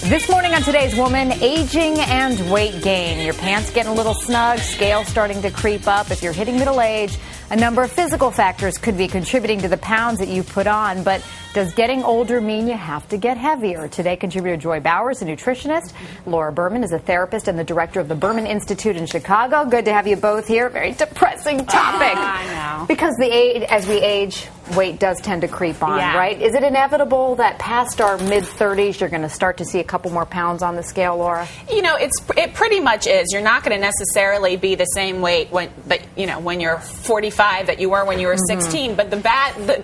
This morning on Today's Woman, aging and weight gain. Your pants getting a little snug, scale starting to creep up. If you're hitting middle age, a number of physical factors could be contributing to the pounds that you put on. But does getting older mean you have to get heavier? Today, contributor Joy Bowers, a nutritionist. Laura Berman is a therapist and the director of the Berman Institute in Chicago. Good to have you both here. Very depressing topic. I know. Because as we age, weight does tend to creep on, right? Is it inevitable that past our mid-30s, you're going to start to see a couple more pounds on the scale, Laura? You know, it pretty much is. You're not going to necessarily be the same weight when you're 45 that you were when you were 16. But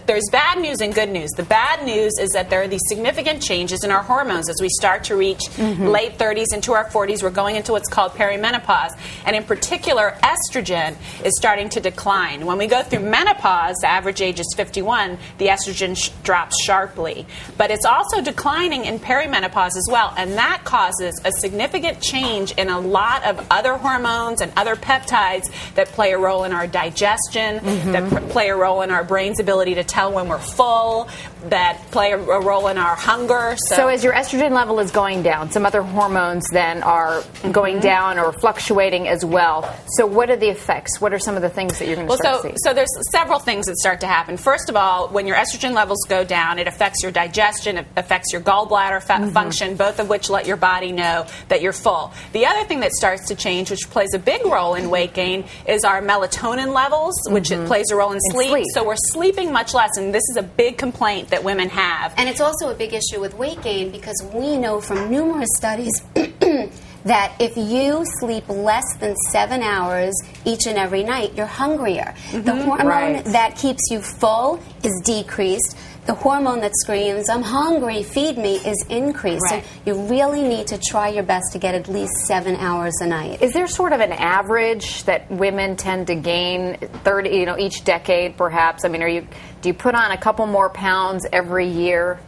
there's bad news and good news. The bad news is that there are these significant changes in our hormones as we start to reach late 30s into our 40s. We're going into what's called perimenopause, and in particular, estrogen is starting to decline. When we go through menopause, the average age is 51. The estrogen drops sharply, but it's also declining in perimenopause as well, and that causes a significant change in a lot of other hormones and other peptides that play a role in our digestion, that play a role in our brain's ability to tell when we're full, that play a role in our hunger. So as your estrogen level is going down, some other hormones then are going down or fluctuating as well. So what are the effects? What are some of the things that you're going to start to see? So there's several things that start to happen. First of all, when your estrogen levels go down, it affects your digestion, it affects your gallbladder function, both of which let your body know that you're full. The other thing that starts to change, which plays a big role in weight gain, is our melatonin levels, which it plays a role in sleep. So we're sleeping much less, and this is a big complaint that women have. And it's also a big issue with weight gain because we know from numerous studies that if you sleep less than 7 hours each and every night, you're hungrier. The hormone that keeps you full is decreased. The hormone that screams, I'm hungry, feed me, is increased. So you really need to try your best to get at least 7 hours a night. Is there sort of an average that women tend to gain 30, each decade perhaps? I mean, do you put on a couple more pounds every year?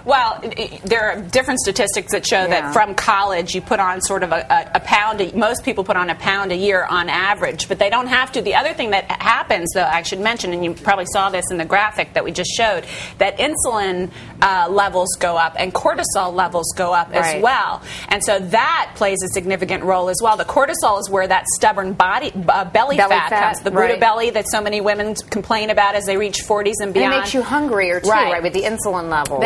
Well, there are different statistics that show that from college you put on sort of a pound. Most people put on a pound a year on average, but they don't have to. The other thing that happens, though, I should mention, and you probably saw this in the graphic that we just showed, that insulin levels go up and cortisol levels go up as well. And so that plays a significant role as well. The cortisol is where that stubborn belly fat comes, the Buddha belly that so many women complain about as they reach 40s and beyond. And it makes you hungrier, too, right, with the insulin levels.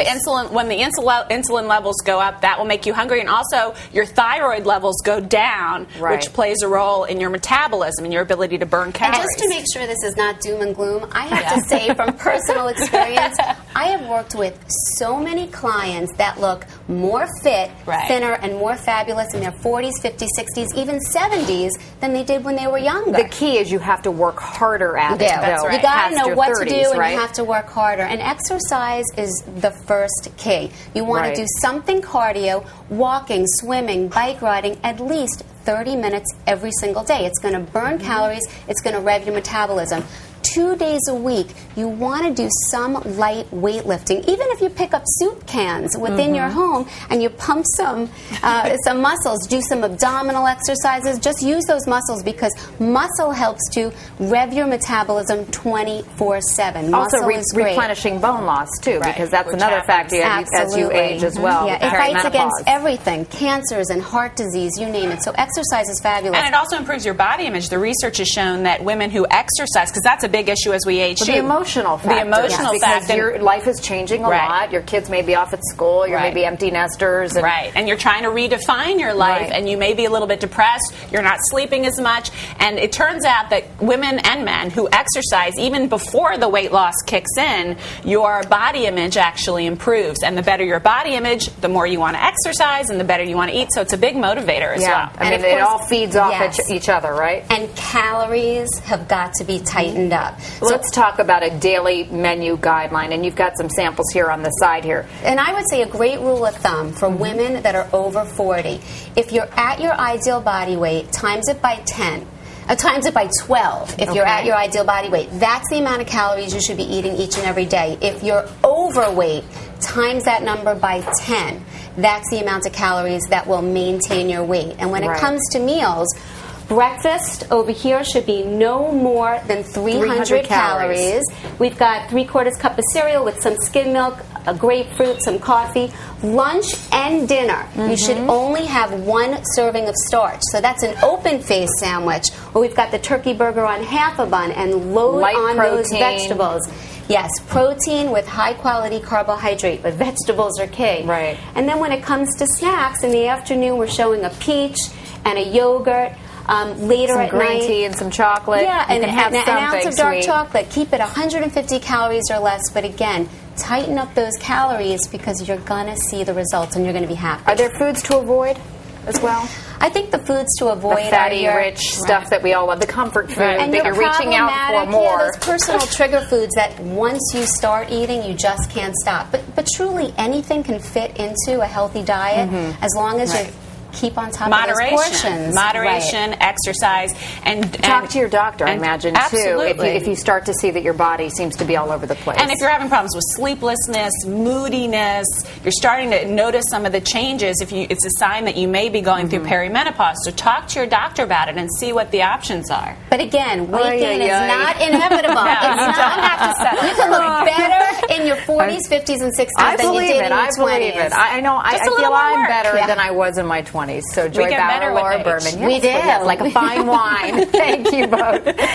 When the insulin levels go up, that will make you hungry, and also your thyroid levels go down, which plays a role in your metabolism and your ability to burn calories. And just to make sure this is not doom and gloom, I have to say from personal experience, I have worked with so many clients that look more fit, thinner, and more fabulous in their 40s, 50s, 60s, even 70s than they did when they were younger. The key is you have to work harder at it, though. You got to know what to do, and you have to work harder. And exercise is the first key. You want to do something cardio, walking, swimming, bike riding, at least 30 minutes every single day. It's going to burn calories. It's going to rev your metabolism. 2 days a week, you want to do some light weightlifting. Even if you pick up soup cans within your home and you pump some muscles, do some abdominal exercises, just use those muscles because muscle helps to rev your metabolism 24/7. Also replenishing bone loss, too, because that's another factor as you age as well. It fights against everything, cancers and heart disease, you name it. So exercise is fabulous. And it also improves your body image. The research has shown that women who exercise, because that's a big issue as we age too. The emotional factor. Because your life is changing a lot. Your kids may be off at school. You're maybe empty nesters. And and you're trying to redefine your life, and you may be a little bit depressed. You're not sleeping as much. And it turns out that women and men who exercise, even before the weight loss kicks in, your body image actually improves. And the better your body image, the more you want to exercise and the better you want to eat. So it's a big motivator as well. I mean, it all feeds off each other, right? And calories have got to be tightened up. Let's talk about a daily menu guideline, and you've got some samples here on the side here. And I would say a great rule of thumb for women that are over 40, if you're at your ideal body weight, times it by 10. Times it by 12 if you're at your ideal body weight. That's the amount of calories you should be eating each and every day. If you're overweight, times that number by 10. That's the amount of calories that will maintain your weight. And when it comes to meals, breakfast over here should be no more than 300 calories. We've got 3/4 cup of cereal with some skim milk, a grapefruit, some coffee. Lunch and dinner, you should only have 1 serving of starch. So that's an open-faced sandwich where we've got the turkey burger on half a bun and load Light on protein. those vegetables. Yes, protein with high-quality carbohydrate, but vegetables are key. Right. And then when it comes to snacks, in the afternoon we're showing a peach and a yogurt. Later some at green night, tea and some chocolate. yeah, you and can have an ounce of dark sweet. chocolate. Keep it 150 calories or less, but again, tighten up those calories because you're gonna see the results and you're gonna be happy. Are there foods to avoid as well? I think the foods to avoid The fatty, are your, rich stuff that we all love, the comfort food and that you're reaching out for problematic, more. Yeah, those personal trigger foods that once you start eating, you just can't stop. But truly, anything can fit into a healthy diet as long as you keep on top of those portions. Moderation, exercise, and Talk to your doctor, I imagine, absolutely. too, if you start to see that your body seems to be all over the place. And if you're having problems with sleeplessness, moodiness, you're starting to notice some of the changes, it's a sign that you may be going through perimenopause. So talk to your doctor about it and see what the options are. But again, weight gain is ay. not inevitable. No, It's you not. don't have to settle. You can look better in your 40s, 50s, and 60s I than you believe did it. in your I 20s. believe it. I know. I Just a feel little more I'm work. better Yeah. than I was in my 20s. So Joy get Bauer, better with Laura age. Berman. We Yes, do. yes, like a fine wine. Thank you both.